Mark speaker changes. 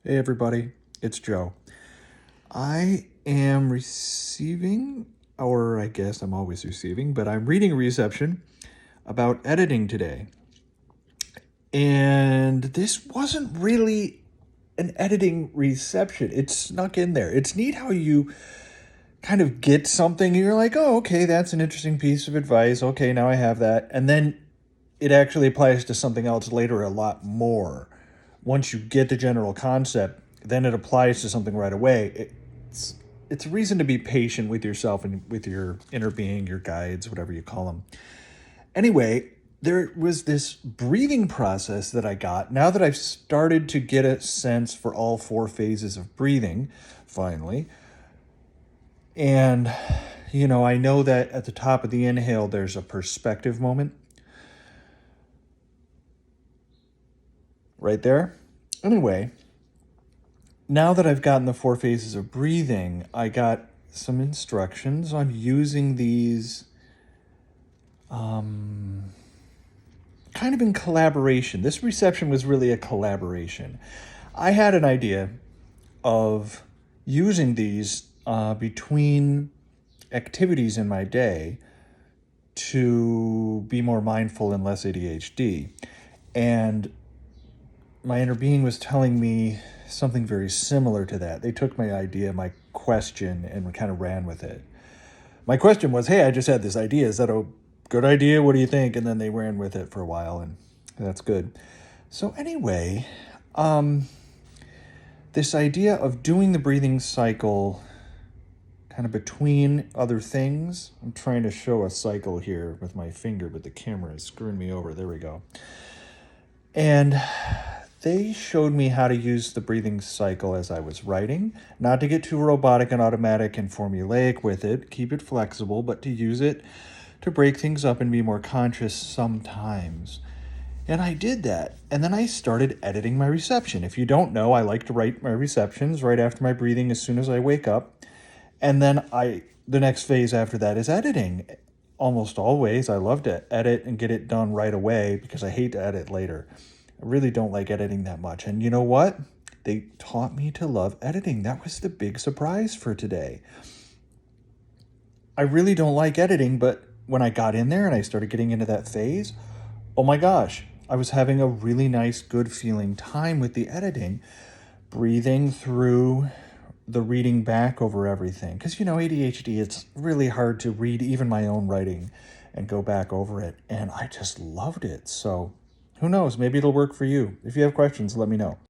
Speaker 1: Hey everybody, it's Joe. I am receiving, or I guess I'm always receiving, but I'm reading a reception about editing today. And this wasn't really an editing reception. It snuck in there. It's neat how you kind of get something and you're like, oh, okay, that's an interesting piece of advice. Okay, now I have that. And then it actually applies to something else later a lot more. Once you get the general concept, then it applies to something right away. It's a reason to be patient with yourself and with your inner being, your guides, whatever you call them. Anyway, there was this breathing process that I got now that I've started to get a sense for all four phases of breathing, finally. And, I know that at the top of the inhale, there's a perspective moment right there. Anyway, now that I've gotten the four phases of breathing, I got some instructions on using these kind of in collaboration. This reception was really a collaboration. I had an idea of using these between activities in my day to be more mindful and less ADHD. And my inner being was telling me something very similar to that. They took my idea, my question, and kind of ran with it. My question was, hey, I just had this idea. Is that a good idea? What do you think? And then they ran with it for a while, and that's good. So anyway, this idea of doing the breathing cycle kind of between other things. I'm trying to show a cycle here with my finger, but the camera is screwing me over. There we go. And they showed me how to use the breathing cycle as I was writing, not to get too robotic and automatic and formulaic with it, keep it flexible, but to use it to break things up and be more conscious sometimes. And I did that. And then I started editing my reception. If you don't know, I like to write my receptions right after my breathing as soon as I wake up. And then the next phase after that is editing. Almost always, I love to edit and get it done right away because I hate to edit later. I really don't like editing that much. And you know what? They taught me to love editing. That was the big surprise for today. I really don't like editing, but when I got in there and I started getting into that phase, oh my gosh, I was having a really nice, good feeling time with the editing, breathing through the reading back over everything. Because, ADHD, it's really hard to read even my own writing and go back over it. And I just loved it. So who knows? Maybe it'll work for you. If you have questions, let me know.